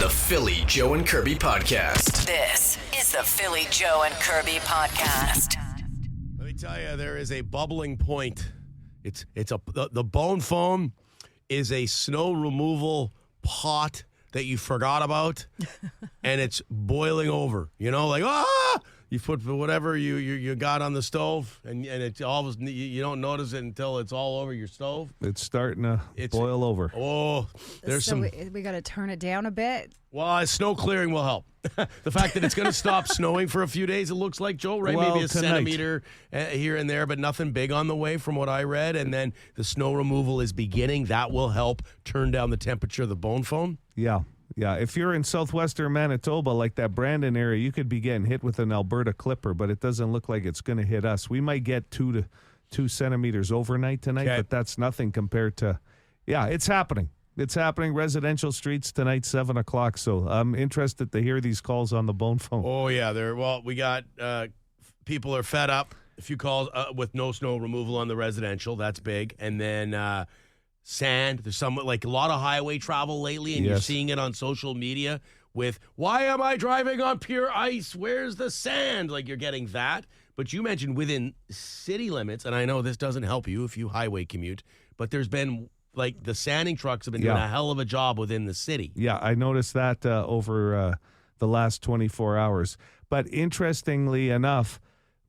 The Philly, Joe and Kirby Podcast. This is the Philly, Joe and Kirby Podcast. Let me tell you, there is a bubbling point. The bone foam is a snow removal pot that you forgot about, and it's boiling over. You know, like, you put whatever you got on the stove, and it almost, you don't notice it until it's all over your stove. It's starting to boil over. Oh, there's we got to turn it down a bit. Well, snow clearing will help. The fact that it's going to stop snowing for a few days, it looks like, Joe, right? Well, maybe a tonight. centimeter here and there, but nothing big on the way from what I read. And then the snow removal is beginning. That will help turn down the temperature of the bone foam. Yeah. If you're in southwestern Manitoba, like that Brandon area, you could be getting hit with an Alberta clipper, but it doesn't look like it's going to hit us. We might get 2 centimeters overnight tonight, but that's nothing compared to, it's happening. It's happening. Residential streets tonight, 7 o'clock. So I'm interested to hear these calls on the bone phone. Oh, yeah. We got people are fed up. A few calls with no snow removal on the residential. That's big. And then sand. There's a lot of highway travel lately, and you're seeing it on social media with, why am I driving on pure ice? Where's the sand? Like, you're getting that. But you mentioned within city limits, and I know this doesn't help you if you highway commute, but there's been, the sanding trucks have been doing a hell of a job within the city. Yeah, I noticed that over the last 24 hours. But interestingly enough,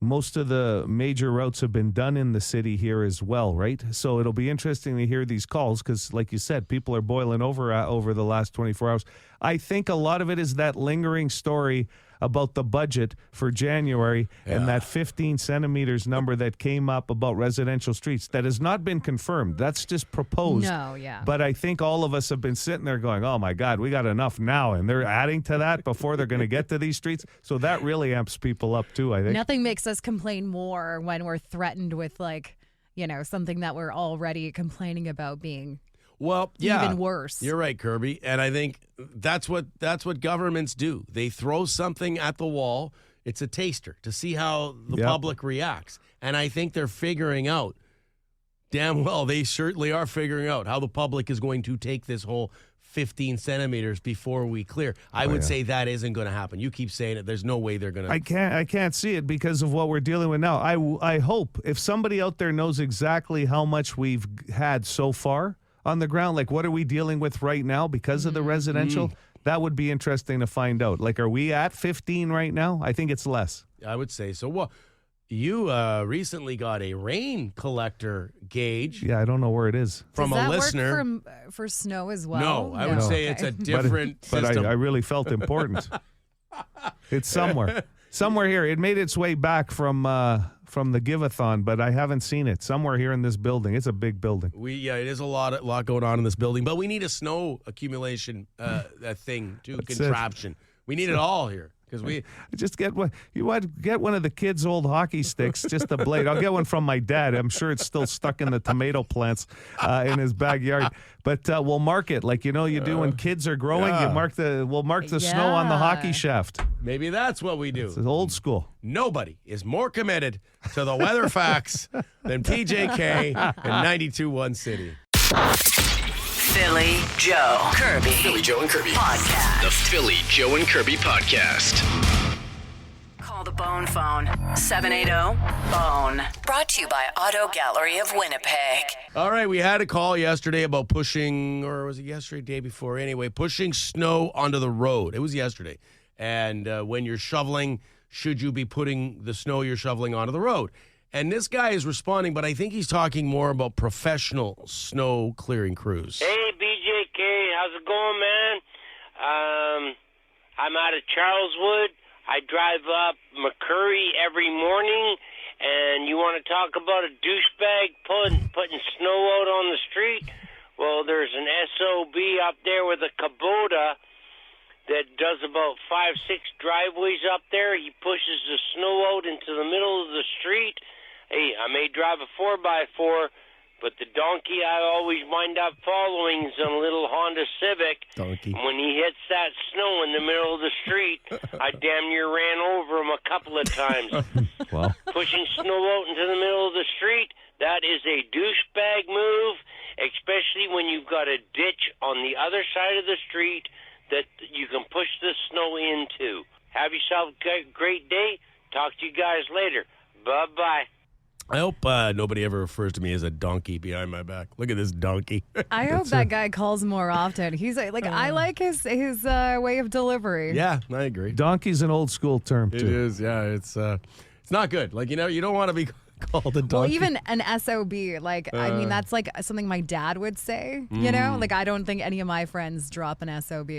most of the major routes have been done in the city here as well, right? So it'll be interesting to hear these calls because, like you said, people are boiling over the last 24 hours. I think a lot of it is that lingering story about the budget for January and that 15 centimeters number that came up about residential streets that has not been confirmed. That's just proposed. No, yeah. But I think all of us have been sitting there going, oh, my God, we got enough now. And they're adding to that before they're going to get to these streets. So that really amps people up, too, I think. Nothing makes us complain more when we're threatened with, something that we're already complaining about being even worse. You're right, Kirby. And I think that's what governments do. They throw something at the wall. It's a taster to see how the public reacts. And I think they're figuring out, damn well, they certainly are figuring out how the public is going to take this whole 15 centimeters before we clear. I would say that isn't going to happen. You keep saying it. There's no way they're going to. I can't see it because of what we're dealing with now. I hope if somebody out there knows exactly how much we've had so far on the ground, what are we dealing with right now because of the residential? That would be interesting to find out. Are we at 15 right now? I think it's less. I would say so. Well, you recently got a rain collector gauge. Yeah, I don't know where it is. From Does a that listener. Work for snow as well? No, I would say it's a different system. But I really felt important. It's somewhere. Somewhere here. It made its way back from the Give-a-thon, but I haven't seen it. Somewhere here in this building. It's a big building. It is a lot going on in this building, but we need a snow accumulation thing too, contraption. We need it all here. Because we just get one. You want get one of the kids' old hockey sticks, just a blade. I'll get one from my dad. I'm sure it's still stuck in the tomato plants in his backyard. But we'll mark it like you do when kids are growing. We'll mark the snow on the hockey shaft. Maybe that's what we do. It's old school. Nobody is more committed to the weather facts than PJK and 92.1 City. Philly, Joe, Kirby. Philly, Joe and Kirby Podcast. The Philly, Joe and Kirby Podcast. Call the Bone Phone, 780-BONE. Brought to you by Auto Gallery of Winnipeg. All right, we had a call yesterday about pushing, or was it yesterday, day before? Anyway, pushing snow onto the road. It was yesterday. And when you're shoveling, should you be putting the snow you're shoveling onto the road? And this guy is responding, but I think he's talking more about professional snow clearing crews. Hey, BJK, how's it going, man? I'm out of Charleswood. I drive up McCurry every morning, and you want to talk about a douchebag putting snow out on the street? Well, there's an SOB up there with a Kubota that does about 5-6 driveways up there. He pushes the snow out into the middle of the street. Hey, I may drive a 4x4, but the donkey I always wind up following is a little Honda Civic. Donkey. When he hits that snow in the middle of the street, I damn near ran over him a couple of times. Well, Pushing snow out into the middle of the street, that is a douchebag move, especially when you've got a ditch on the other side of the street that you can push this snow into. Have yourself a great day. Talk to you guys later. Bye-bye. I hope nobody ever refers to me as a donkey behind my back. Look at this donkey. I hope that guy calls more often. He's like, I like his way of delivery. Yeah, I agree. Donkey's an old school term, too. It is, yeah. It's not good. Like, you don't want to be called a donkey. Well, even an SOB, I mean, that's like something my dad would say, you know? Like, I don't think any of my friends drop an SOB.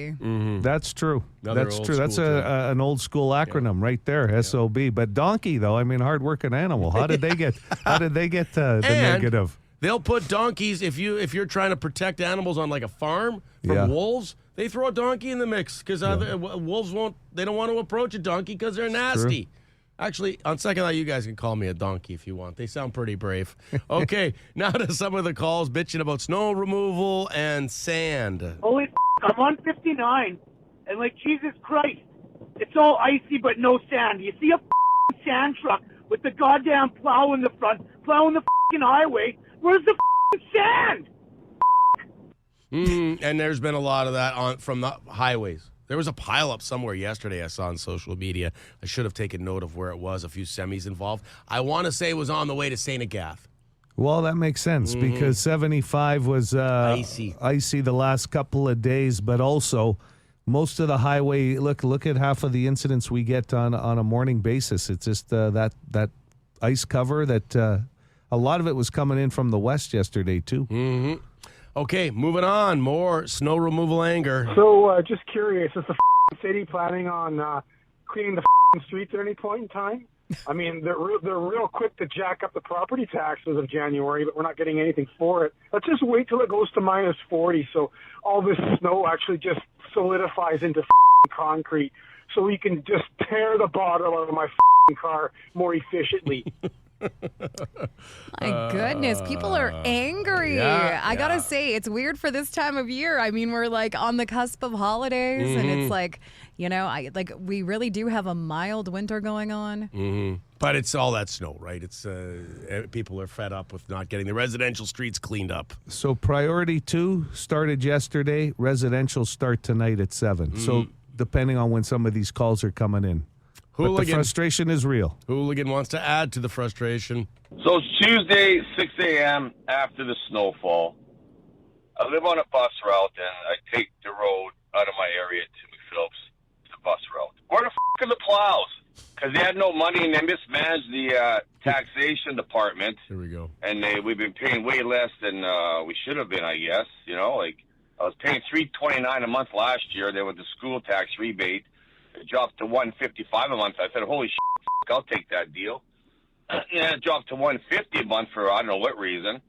That's true. Another That's old true. That's school term. an old school acronym right there, SOB. But donkey, though, I mean, hard-working animal. How did they get the negative? They'll put donkeys if you're trying to protect animals on like a farm from wolves. They throw a donkey in the mix because wolves don't want to approach a donkey because they're nasty. Actually, on second thought, you guys can call me a donkey if you want. They sound pretty brave. Okay, now to some of the calls bitching about snow removal and sand. Holy I'm on 59, and like, Jesus Christ, it's all icy but no sand. You see a sand truck with the goddamn plow in the front, plowing the highway. Where's the sand? And there's been a lot of that from the highways. There was a pileup somewhere yesterday I saw on social media. I should have taken note of where it was, a few semis involved. I want to say it was on the way to St. Agath. Well, that makes sense because 75 was icy the last couple of days, but also most of the highway, look at half of the incidents we get on a morning basis. It's just that ice cover that a lot of it was coming in from the west yesterday too. Mm-hmm. Okay, moving on. More snow removal anger. So, just curious, is the city planning on cleaning the streets at any point in time? I mean, they're real quick to jack up the property taxes of January, but we're not getting anything for it. Let's just wait till it goes to minus 40, so all this snow actually just solidifies into concrete, so we can just tear the bottom out of my car more efficiently. My goodness, people are angry. I gotta say, it's weird for this time of year. I mean, we're like on the cusp of holidays, and it's like, we really do have a mild winter going on. But it's all that snow, right? It's people are fed up with not getting the residential streets cleaned up. So priority 2 started yesterday. Residential start tonight at 7. So depending on when some of these calls are coming in. Hooligan. But the frustration is real. Hooligan wants to add to the frustration. So it's Tuesday, 6 a.m. after the snowfall. I live on a bus route, and I take the road out of my area to McPhillips, the bus route. Where the are the plows? Because they had no money, and they mismanaged the taxation department. Here we go. And we've been paying way less than we should have been, I guess. I was paying $329 a month last year. Then with the school tax rebate, it dropped to $155 a month. I said, holy shit, I'll take that deal. Yeah, it dropped to $150 a month for I don't know what reason.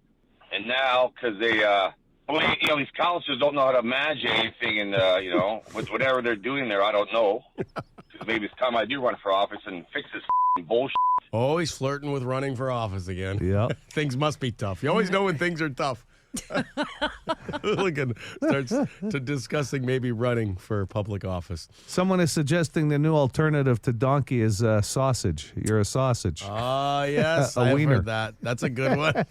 And now, because they, these counselors don't know how to manage anything, and with whatever they're doing there, I don't know. Maybe it's time I do run for office and fix this bullshit. Oh, he's flirting with running for office again. Yeah, things must be tough. You always know when things are tough. Hooligan starts to discussing maybe running for public office. Someone is suggesting the new alternative to donkey is sausage. You're a sausage. Oh, yes. I've heard that. That's a good one.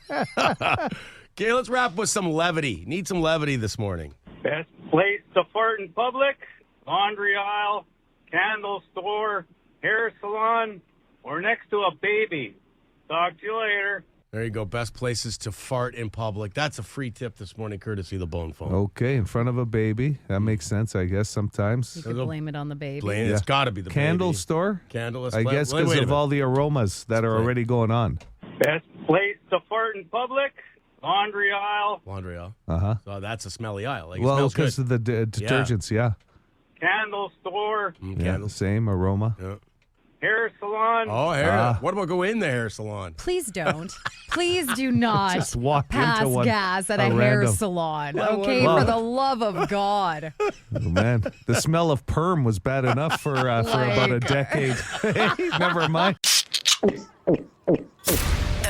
Okay, let's wrap with some levity. Need some levity this morning. Best place to fart in public, laundry aisle, candle store, hair salon, or next to a baby. Talk to you later. There you go. Best places to fart in public. That's a free tip this morning, courtesy of the Bone Phone. Okay, in front of a baby. That makes sense, I guess, sometimes. You could blame it on the baby. It's got to be the candle baby. Store? Candle. I guess because of all the aromas that are already going on. Best place to fart in public, laundry aisle. Laundry aisle. Uh-huh. So that's a smelly aisle. Like, well, it smells because good. of the detergents, yeah. Candle store. Candle. Same aroma. Yeah. Hair salon. Oh, hair. What about go in the hair salon? Please don't. Please do not Just walk pass into one. gas at a hair salon. Okay, for the love of God. Oh, man, the smell of perm was bad enough for about a decade. Never mind. The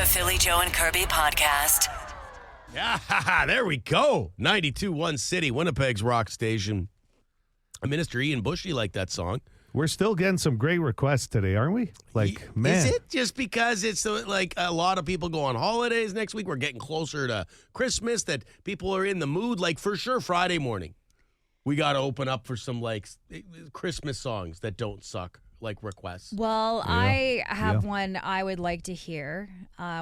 Philly Joe and Kirby podcast. Yeah, there we go. 92.1 City, Winnipeg's rock station. Minister Ian Bushy liked that song. We're still getting some great requests today, aren't we? Man. Is it just because it's like a lot of people go on holidays next week? We're getting closer to Christmas that people are in the mood, like for sure Friday morning. we got to open up for some like Christmas songs that don't suck, like requests. Well, I have one I would like to hear.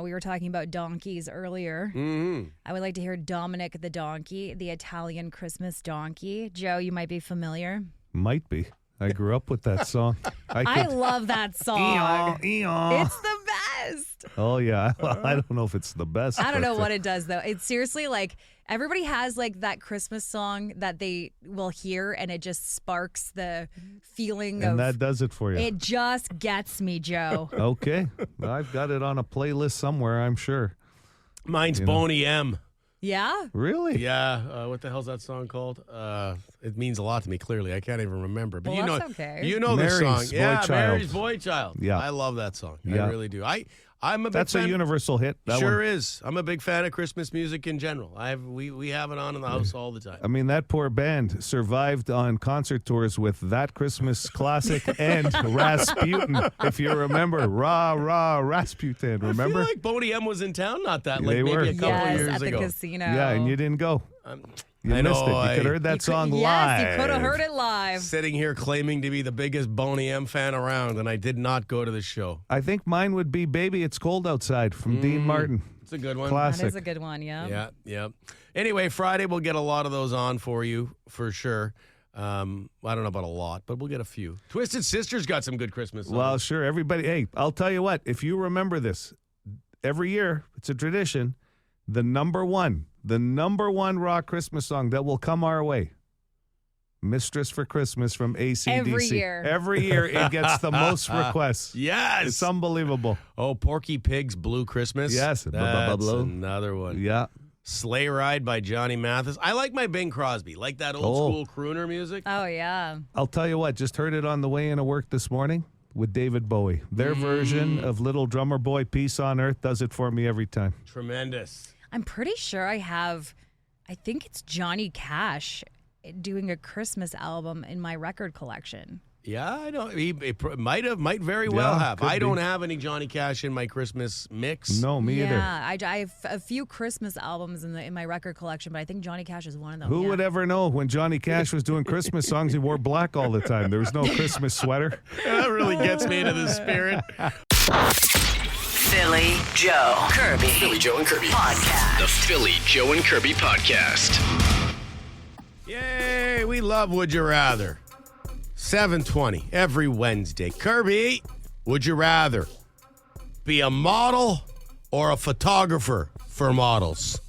We were talking about donkeys earlier. Mm-hmm. I would like to hear Dominic the Donkey, the Italian Christmas donkey. Joe, you might be familiar. Might be. I grew up with that song. I love that song. It's the best. Oh, yeah. I don't know if it's the best. I don't know what it does, though. It's seriously like everybody has like that Christmas song that they will hear and it just sparks the feeling of. And that does it for you. It just gets me, Joe. Okay. I've got it on a playlist somewhere, I'm sure. Mine's Boney M. Yeah? Really? Yeah. What the hell's that song called? It means a lot to me, clearly. I can't even remember. But Well, you know, that's okay. you know the song. Mary's Boy Yeah, Child. Mary's Boy Child. Yeah. I love that song. Yeah. I really do. I'm a big That's fan. a universal hit. That Sure one. is. I'm a big fan of Christmas music in general. We have it on in the house all the time. I mean, that poor band survived on concert tours with that Christmas classic and Rasputin, if you remember. Rah, rah, Rasputin, remember? I feel like Boney M was in town not that, like They maybe were. a couple Yes, years at the ago. casino. Yeah, and you didn't go. You I missed know, it. You could have heard that song live. Yes, you could have heard it live. Sitting here claiming to be the biggest Boney M fan around, and I did not go to the show. I think mine would be Baby It's Cold Outside from Dean Martin. It's a good one. Classic. That is a good one, yeah. Yeah. Anyway, Friday we'll get a lot of those on for you for sure. I don't know about a lot, but we'll get a few. Twisted Sister's got some good Christmas songs. Well, sure. Everybody, hey, I'll tell you what. If you remember this, every year, it's a tradition, the number one rock Christmas song that will come our way, Mistress for Christmas from AC/DC. Every year it gets the most requests. Yes. It's unbelievable. Oh, Porky Pig's Blue Christmas. Yes. That's Blue. another one. Yeah. Sleigh Ride by Johnny Mathis. I like my Bing Crosby, like that old school crooner music. Oh, yeah. I'll tell you what, just heard it on the way into work this morning with David Bowie. Their version of Little Drummer Boy, Peace on Earth, does it for me every time. Tremendous. I'm pretty sure I think it's Johnny Cash doing a Christmas album in my record collection. Yeah, I don't. He might very well have. could I don't be. have any Johnny Cash in my Christmas mix. No, me either. Yeah, I have a few Christmas albums in my record collection, but I think Johnny Cash is one of them. Who would ever know when Johnny Cash was doing Christmas songs, he wore black all the time. There was no Christmas sweater. That really gets me into the spirit. Philly Joe Kirby. Philly Joe and Kirby. Podcast. The Philly Joe and Kirby Podcast. Yay, we love Would You Rather. 7:20 every Wednesday. Kirby, would you rather be a model or a photographer for models?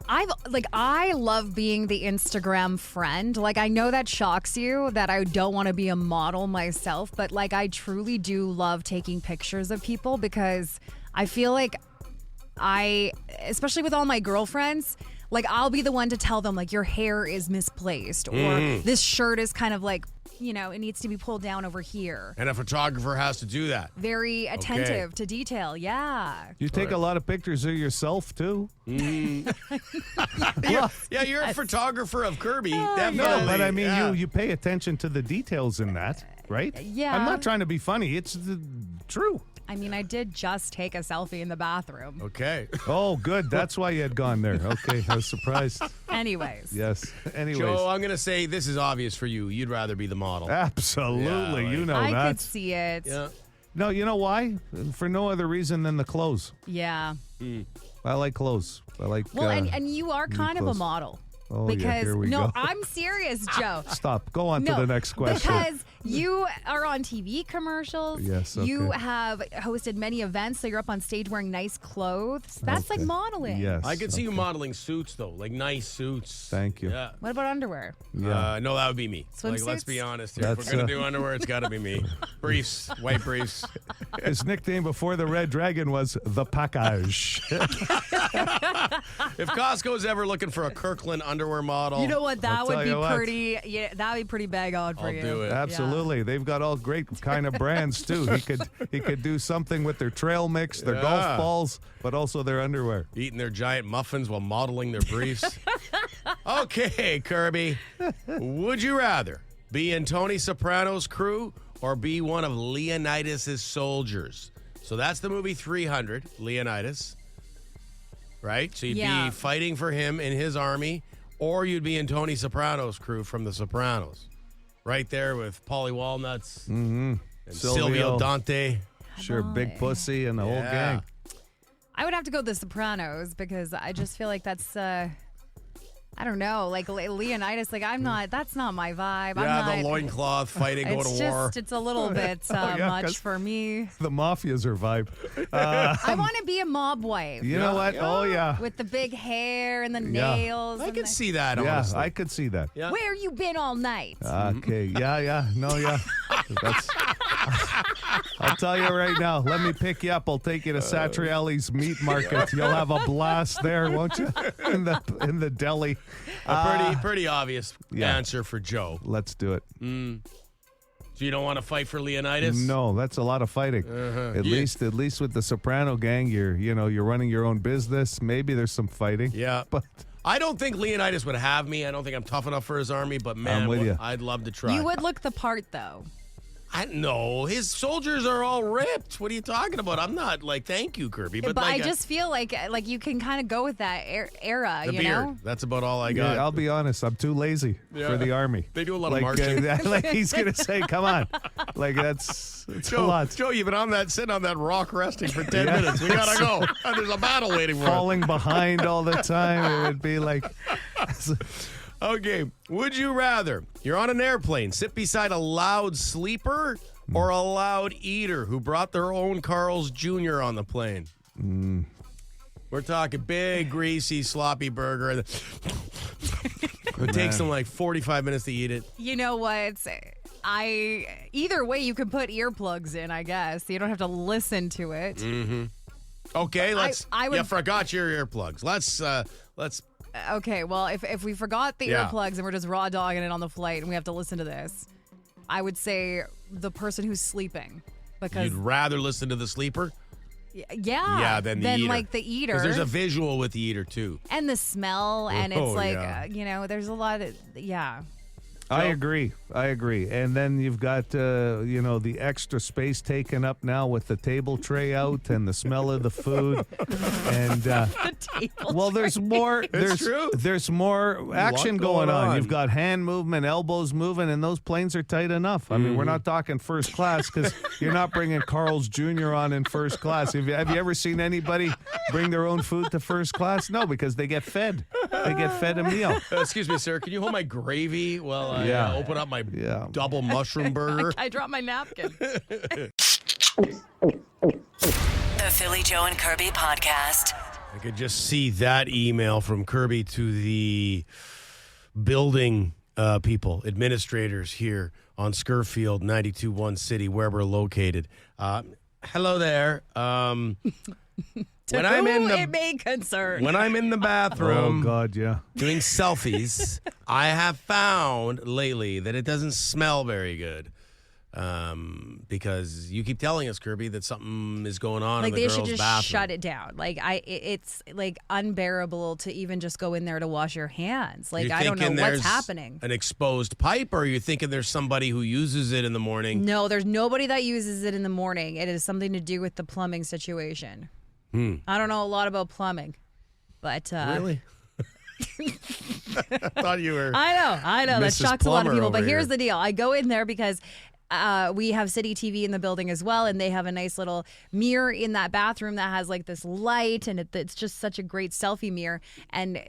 I love being the Instagram friend. Like, I know that shocks you that I don't want to be a model myself, but like I truly do love taking pictures of people because I feel like especially with all my girlfriends, like I'll be the one to tell them like your hair is misplaced or this shirt is kind of like, it needs to be pulled down over here. And a photographer has to do that. Very attentive to detail. Yeah. You take a lot of pictures of yourself, too. Yeah, you're a photographer of Kirby. Definitely. No, but I mean, Yeah. you pay attention to the details in that, right? Yeah. I'm not trying to be funny. It's true. I mean, I did just take a selfie in the bathroom. Okay. Oh, good. That's why you had gone there. Okay, I was surprised. Anyways. Yes. Anyways. Joe, I'm going to say this is obvious for you. You'd rather be the model. Absolutely. Yeah, you know I that. could see it. Yeah. No, you know why? For no other reason than the clothes. Yeah. I like clothes. I like. Well, and you are kind of a clothes. model. Oh, yeah, because here we no, go. I'm serious, Joe. Stop. Go on to No, the next question. Because you are on TV commercials. Yes, You okay. have hosted many events, so you're up on stage wearing nice clothes. That's like Okay. modeling. Yes. I could see you okay. modeling suits, though, like nice suits. Thank you. Yeah. What about underwear? Yeah. No, that would be me. Like, Swimsuits? let's be honest here. If That's, we're going to do underwear, it's got to be me. Briefs, white briefs. His nickname before the Red Dragon was the Package. If Costco's ever looking for a Kirkland underwear model, You know what? That I'll would tell be you what. pretty. Yeah, that would be pretty bag on for I'll you. do it. Absolutely. They've got all great kind of brands too. He could do something with their trail mix, their Yeah. golf balls, but also their underwear. eating their giant muffins while modeling their briefs. Okay, Kirby. Would you rather be in Tony Soprano's crew or be one of Leonidas' soldiers? So that's the movie 300, Leonidas. Right? So you'd Yeah. be fighting for him in his army. or you'd be in Tony Soprano's crew from The Sopranos. Right there with Paulie Walnuts and Silvio Dante. Sure, Big Pussy and the whole gang. I would have to go The Sopranos because I just feel like that's, I don't know, like Leonidas, like that's not my vibe. Yeah, the loincloth fighting, go to war. It's a little bit much for me. The mafia's her vibe. I want to be a mob wife. You know what? Oh, yeah. With the big hair and the nails. I could see that, Yeah, honestly. I could see that. Yeah. Where you been all night? Okay. Yeah. No, yeah. I'll tell you right now. Let me pick you up. I'll take you to Satriali's meat market. You'll have a blast there, won't you? In the deli. A pretty obvious answer for Joe. Let's do it. So you don't want to fight for Leonidas? No, that's a lot of fighting. At least with the Soprano gang, you're running your own business. Maybe there's some fighting. Yeah. But I don't think Leonidas would have me. I don't think I'm tough enough for his army, but man, I'm with you. I'd love to try. You would look the part, though. No, his soldiers are all ripped. What are you talking about? I'm not thank you, Kirby. But I just feel like you can kind of go with that era, the you beard. know? That's about all I got. I'll be honest. I'm too lazy for the army. They do a lot of marching. He's going to say, come on. It's a lot. Joe, you've been sitting on that rock resting for 10 minutes. We got to go. And there's a battle waiting for us. Falling behind all the time. It would be like... Okay, would you rather you're on an airplane, sit beside a loud sleeper or a loud eater who brought their own Carl's Jr. on the plane? We're talking big, greasy, sloppy burger. It takes them 45 minutes to eat it. You know what? Either way, you can put earplugs in, I guess. You don't have to listen to it. Mm-hmm. Okay, let's... I would, forgot your earplugs. Let's... Okay, well, if we forgot the earplugs and we're just raw dogging it on the flight and we have to listen to this, I would say the person who's sleeping. Because you'd rather listen to the sleeper? Yeah, than the eater. The eater. Because there's a visual with the eater, too. And the smell, and it's there's a lot of, I agree. And then you've got, the extra space taken up now with the table tray out and the smell of the food. And the table well, there's more. True. There's more action going on. You've got hand movement, elbows moving, and those planes are tight enough. I mean, we're not talking first class because you're not bringing Carl's Jr. on in first class. Have you ever seen anybody bring their own food to first class? No, because they get fed. They get fed a meal. Excuse me, sir. Can you hold my gravy while I open up my double mushroom burger? I dropped my napkin. The Philly Joe and Kirby podcast. I could just see that email from Kirby to the building people, administrators here on Scurfield, 92.1 City, where we're located. Hello there. When I'm in it may concern. When I'm in the bathroom, doing selfies, I have found lately that it doesn't smell very good. Because you keep telling us, Kirby, that something is going on in the girls' bathroom. They should just shut it down. It's unbearable to even just go in there to wash your hands. I don't know what's happening. An exposed pipe, or are you thinking there's somebody who uses it in the morning? No, there's nobody that uses it in the morning. It is something to do with the plumbing situation. I don't know a lot about plumbing, but really. I thought you were. I know. Mrs. That shocks Plumber a lot of people. But here's here. the deal. I go in there because we have City TV in the building as well, and they have a nice little mirror in that bathroom that has this light, and it's just such a great selfie mirror. And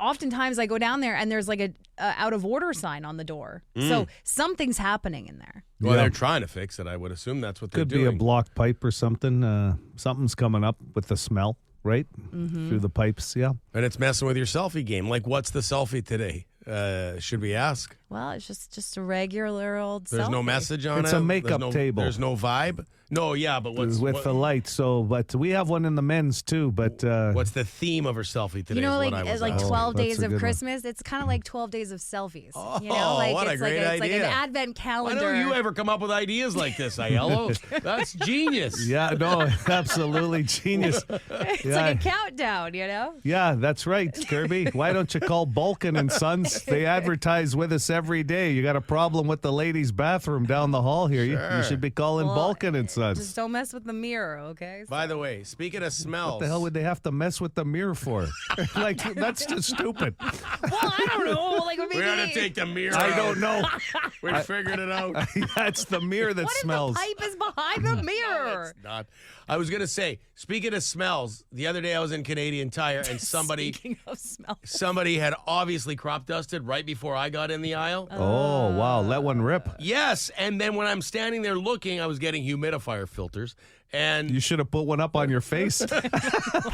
oftentimes I go down there, and there's a out of order sign on the door. So something's happening in there. Well, they're trying to fix it. I would assume that's what they're doing. Could be a blocked pipe or something. Something's coming up with the smell. Right? Through the pipes, yeah. And it's messing with your selfie game. What's the selfie today? Should we ask? Well, it's just a regular old There's selfie. no message on it? It's a makeup table. There's no vibe? No, yeah, but what's... With the light, but we have one in the men's, too, but... what's the theme of her selfie today? 12 days of Christmas, it's kind of like 12 days of selfies. Oh, what a great idea. It's like an advent calendar. Why don't you ever come up with ideas like this, Aiello? That's genius. Yeah, no, absolutely genius. It's like a countdown, Yeah, that's right, Kirby. Why don't you call Balkan and Sons? They advertise with us every day. You got a problem with the ladies' bathroom down the hall here. You should be calling Balkan and Sons. Just don't mess with the mirror, okay? By the way, speaking of smells. What the hell would they have to mess with the mirror for? Like, that's just stupid. Well, I don't know. Like, maybe... We had to take the mirror I out. don't know. We figured it out. That's the mirror that smells. What if the pipe is behind the mirror? No, it's not. I was going to say, speaking of smells, the other day I was in Canadian Tire and Speaking of smells. somebody had obviously crop dusted right before I got in the aisle. Oh, wow. Let one rip. Yes, and then when I'm standing there looking, I was getting humidifier filters. And You should have put one up on your face.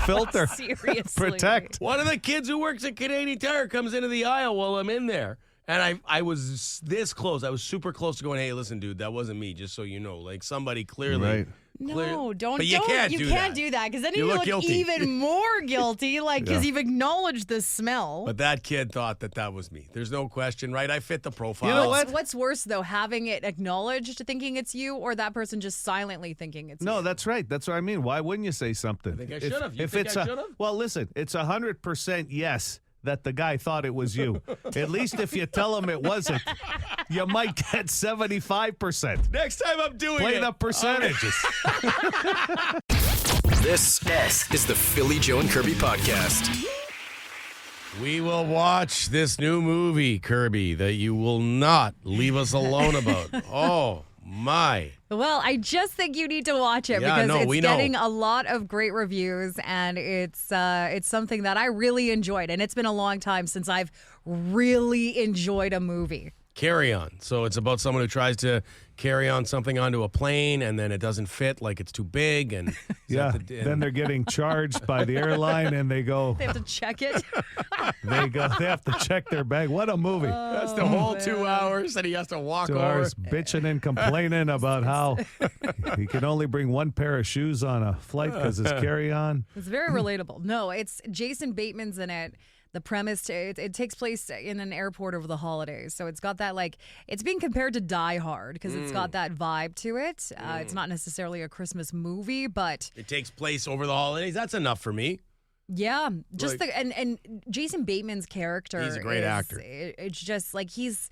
Filter. Seriously. Protect. one of the kids who works at Canadian Tire comes into the aisle while I'm in there. And I was this close. I was super close to going, hey, listen, dude, that wasn't me, just so you know. Like, somebody clearly. Right. No, don't. But you can't You do can't that. do that because then You you look look guilty. even more guilty, like because you've acknowledged the smell. But that kid thought that was me. There's no question, right? I fit the profile. You know what? What's worse though, having it acknowledged, thinking it's you, or that person just silently thinking it's you? No, that's right. That's what I mean. Why wouldn't you say something? I think I should have. You If think it's I should have? Well, listen, it's 100% yes that the guy thought it was you. At least if you tell him it wasn't, you might get 75%. Next time I'm doing Play it. the percentages. This is the Philly Joe and Kirby podcast. We will watch this new movie, Kirby, that you will not leave us alone about. Oh, my. Well, I just think you need to watch it Yeah, because no, we it's know. getting a lot of great reviews, and it's something that I really enjoyed, and it's been a long time since I've really enjoyed a movie. Carry On. So it's about someone who tries to carry on something onto a plane and then it doesn't fit, like it's too big. And Yeah. Then they're getting charged by the airline and they go, They have to check it. they have to check their bag. What a movie. that's the whole 2 hours that he has to walk 2 over. hours bitching and complaining about how he can only bring one pair of shoes on a flight because it's carry-on. It's very relatable. No, it's Jason Bateman's in it. The premise, it takes place in an airport over the holidays. So it's got that, like, it's being compared to Die Hard because it's got that vibe to it. It's not necessarily a Christmas movie, but It takes place over the holidays. That's enough for me. yeah, just Like- and Jason Bateman's character. He's a great actor. It's just like he's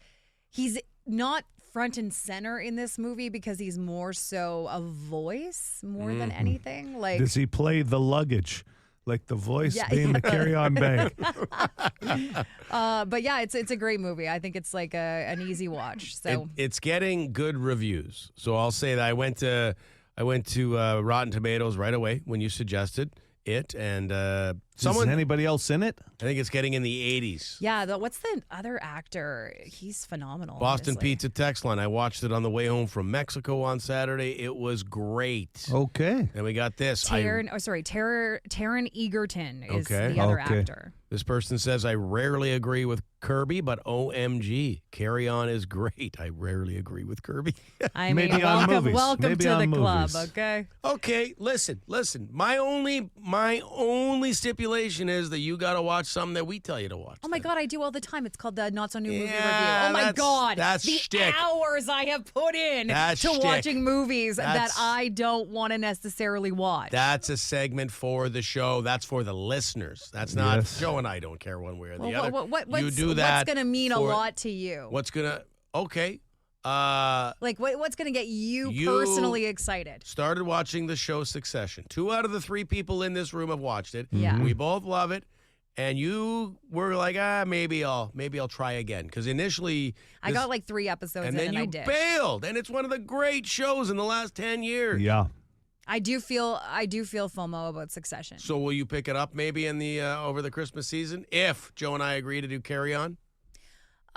not front and center in this movie because he's more so a voice more than anything. Like, Does he play the luggage? Like the voice Yeah, being the yeah. carry-on bag. but yeah, it's a great movie. I think it's like an easy watch. So It's getting good reviews. So I'll say that I went to Rotten Tomatoes right away when you suggested it, and Is anybody else in it? I think it's getting in the 80s. yeah, what's the other actor? He's phenomenal. Boston honestly. Pizza text line. I watched it on the way home from Mexico on Saturday. It was great. Okay. And we got this. Taron Egerton is Okay. the other Okay. actor. This person says, I rarely agree with Kirby, but OMG, Carry On is great. I rarely agree with Kirby. I Maybe mean, on welcome, movies. welcome Maybe to on the club, movies. okay? Okay, listen. My only stipulation is that you got to watch something that we tell you to watch. Oh my God, I do all the time. It's called the Not So New Movie Yeah, Review. Oh my that's- God, that's the shtick. hours I have put in That's to shtick. watching movies that That's- I don't want to necessarily watch. That's a segment for the show. That's for the listeners. That's not Yes. Joe and I don't care one way or the Well, other. what's, you do that. What's going to mean a for- lot to you? What's gonna? Okay. Like, what's going to get you personally excited? Started watching the show Succession. 2 out of the 3 people in this room have watched it. Yeah. We both love it. And you were like, maybe I'll try again. Because initially, I got like 3 episodes and in then and you I did. bailed. And it's one of the great shows in the last 10 years. Yeah. I do feel FOMO about Succession. So will you pick it up maybe in the over the Christmas season if Joe and I agree to do Carry On?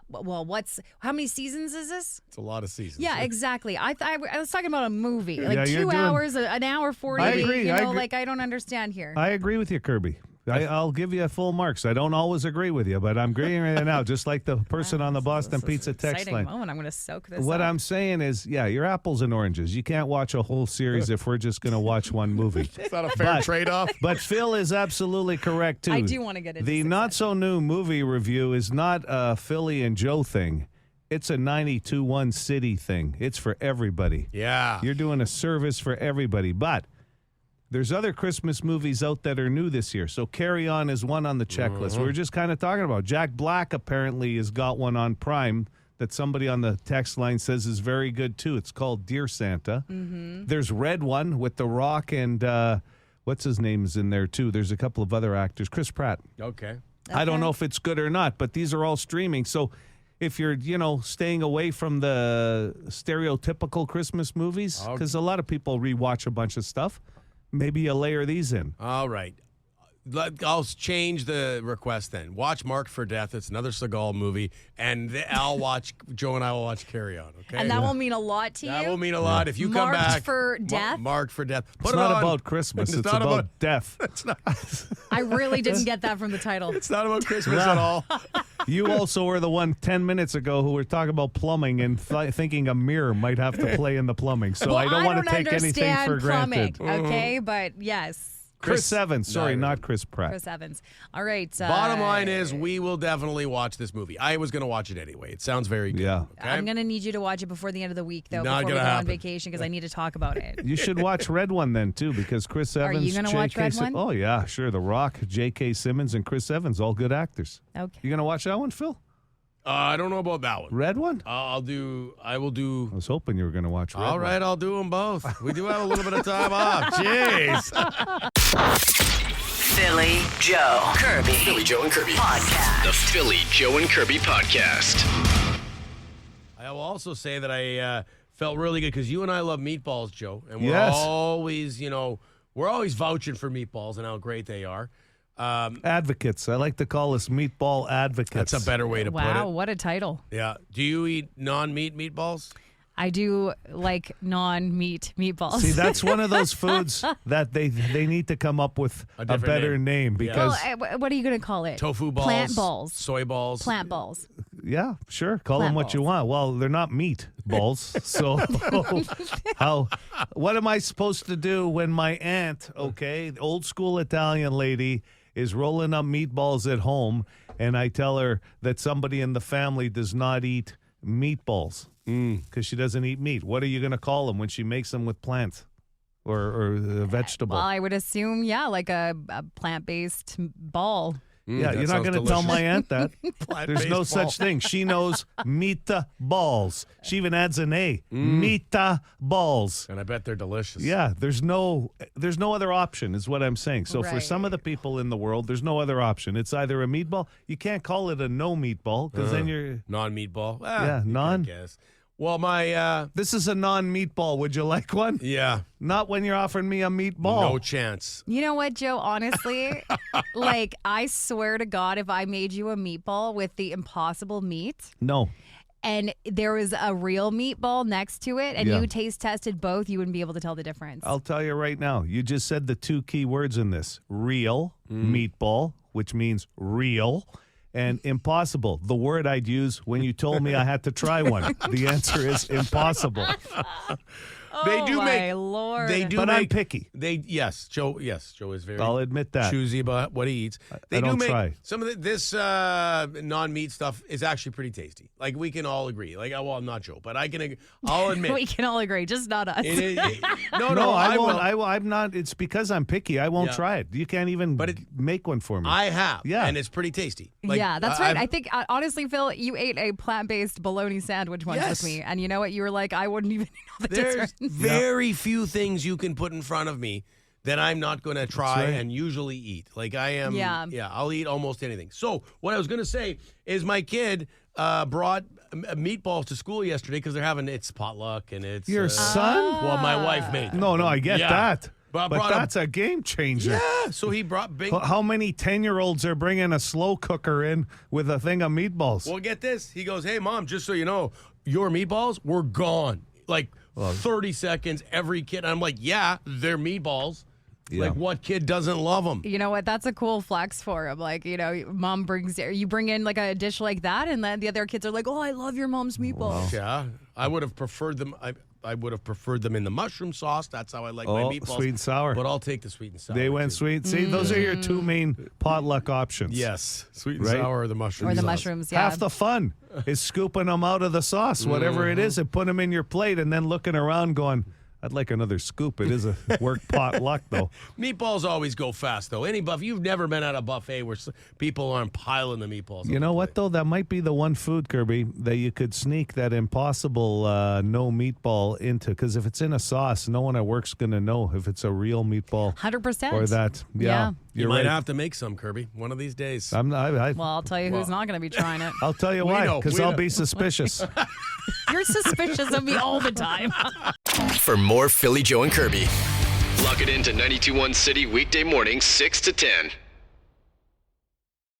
Well, how many seasons is this? It's a lot of seasons. Yeah, exactly. I was talking about a movie, like Yeah, you're 2 doing- hours, an hour 40. I agree, You I know, agree. like I don't understand here. I agree with you, Kirby. I'll give you full marks. I don't always agree with you, but I'm agreeing right now, just like the person on the Boston This is Pizza an text exciting line. moment. I'm going to soak this What up. I'm saying is, yeah, you're apples and oranges. You can't watch a whole series if we're just going to watch one movie. It's not a fair trade-off. But Phil is absolutely correct, too. I do want to get into The Succession. not-so-new movie review is not a Philly and Joe thing. It's a 92.1 City thing. It's for everybody. Yeah. You're doing a service for everybody. But there's other Christmas movies out that are new this year. So Carry On is one on the checklist. We were just kind of talking about. Jack Black apparently has got one on Prime that somebody on the text line says is very good too. It's called Dear Santa. Mm-hmm. There's Red One with The Rock and what's his name is in there too. There's a couple of other actors. Chris Pratt. Okay. I don't know if it's good or not, but these are all streaming. So if you're, staying away from the stereotypical Christmas movies, because a lot of people rewatch a bunch of stuff, maybe you layer these in. All right. I'll change the request then. Watch Marked for Death. It's another Seagal movie. And Joe and I will watch Carry On, okay? And that will mean a lot to you? That will mean a lot. If you come back. Marked for Death? Marked for Death. It's not about Christmas. It's not about death. It's not. I really didn't get that from the title. It's not about Christmas at all. You also were the one 10 minutes ago who were talking about plumbing and thinking a mirror might have to play in the plumbing. So well, I don't want to take anything for plumbing, granted. Okay, but yes. Chris Evans. Sorry, not Chris Pratt. Chris Evans. All right. Bottom line is we will definitely watch this movie. I was going to watch it anyway. It sounds very good. Yeah. Okay? I'm going to need you to watch it before the end of the week, though, Not before we gonna go on happen. vacation, because I need to talk about it. You should watch Red One then, too, because Chris Evans. Are you going to watch Red One? Oh, yeah, sure. The Rock, J.K. Simmons, and Chris Evans, all good actors. Okay. You going to watch that one, Phil? I don't know about that one. Red One? I will do. I was hoping you were going to watch Red All right, One. I'll do them both. We do have a little bit of time off. Jeez. Philly Joe Kirby. Philly Joe and Kirby Podcast. The Philly Joe and Kirby Podcast. I will also say that I felt really good because you and I love meatballs, Joe, and we're Yes. always, we're always vouching for meatballs and how great they are. Advocates. I like to call us Meatball Advocates. That's a better way to put it. Wow, what a title. Yeah. Do you eat non-meat meatballs? I do like non-meat meatballs. See, that's one of those foods that they need to come up with a different better name. name because, what are you going to call it? Tofu balls. Plant balls. Soy balls. Plant balls. yeah, sure, call Plant them what you balls. want. Well, they're not meat balls. So what am I supposed to do when my aunt, the old school Italian lady, is rolling up meatballs at home and I tell her that somebody in the family does not eat meatballs? Because she doesn't eat meat. What are you going to call them when she makes them with plants or a vegetable? Well, I would assume, like a plant-based ball. Yeah, that you're not sounds going to tell my aunt that. There's no Plant-based such thing. She knows meatballs. She even adds an A. Meatballs. And I bet they're delicious. Yeah, there's no other option is what I'm saying. So for Right. some of the people in the world, there's no other option. It's either a meatball. You can't call it a no meatball because then you're Non-meatball. Yeah, non. I guess. Well, my, this is a non-meatball. Would you like one? yeah, Not when you're offering me a meatball. no chance. You know what, Joe? Honestly, I swear to God, if I made you a meatball with the impossible meat No. and there was a real meatball next to it and Yeah. you taste tested both, you wouldn't be able to tell the difference. I'll tell you right now. You just said the two key words in this. Real meatball, which means real, and impossible. The word I'd use when you told me I had to try one. The answer is impossible. They do my make. Lord. They do But make. I'm picky. Joe is very. I'll admit that. Choosy about what he eats. They I do don't make try. some of this non-meat stuff is actually pretty tasty. Like we can all agree. Like, well, I'm not Joe, but I'll admit. We can all agree, just not us. No, I will. won't. I'm not. It's because I'm picky. I won't Yeah. try it. You can't even make one for me. I have. Yeah. And it's pretty tasty. Like, yeah, that's right. I've- I think, honestly, Phil, you ate a plant-based bologna sandwich once Yes. with me. And you know what? You were like, I wouldn't even know the There's difference. very few things you can put in front of me that I'm not going to try right. and usually eat. Like I am. Yeah. I'll eat almost anything. So what I was going to say is my kid brought meatballs to school yesterday because they're having it's potluck and it's Your son? Well, my wife made them. No, I get Yeah. that. But I But brought a- that's a game changer. Yeah. So he brought big. How many 10-year-olds are bringing a slow cooker in with a thing of meatballs? Well, get this. He goes, "Hey, Mom, just so you know, your meatballs were gone. Like 30 seconds, every kid." And I'm like, "Yeah, they're meatballs. Yeah. Like, what kid doesn't love them?" You know what? That's a cool flex for him. Like, mom you bring in like a dish like that, and then the other kids are like, "Oh, I love your mom's meatballs." Yeah, I would have preferred them. I would have preferred them in the mushroom sauce. That's how I like my meatballs. sweet and sour. But I'll take the sweet and sour. They went too. sweet. See, those are your two main potluck options. Yes, sweet and Right? sour or the mushroom Or the sauce. mushrooms, yeah. Half the fun is scooping them out of the sauce, whatever it is, and put them in your plate and then looking around going, I'd like another scoop. It is a work potluck, though. Meatballs always go fast, though. You've never been at a buffet where people aren't piling the meatballs. You know what, though? That might be the one food, Kirby, that you could sneak that impossible no meatball into. Because if it's in a sauce, no one at work's going to know if it's a real meatball. 100%. Or that. Yeah. You You're might right. have to make some, Kirby, one of these days. Well, I'll tell you who's not going to be trying it. I'll tell you We why, know, because we I'll know. be suspicious. You're suspicious of me all the time. For more Philly, Joe, and Kirby, log it into 92.1 City weekday mornings 6 to 10.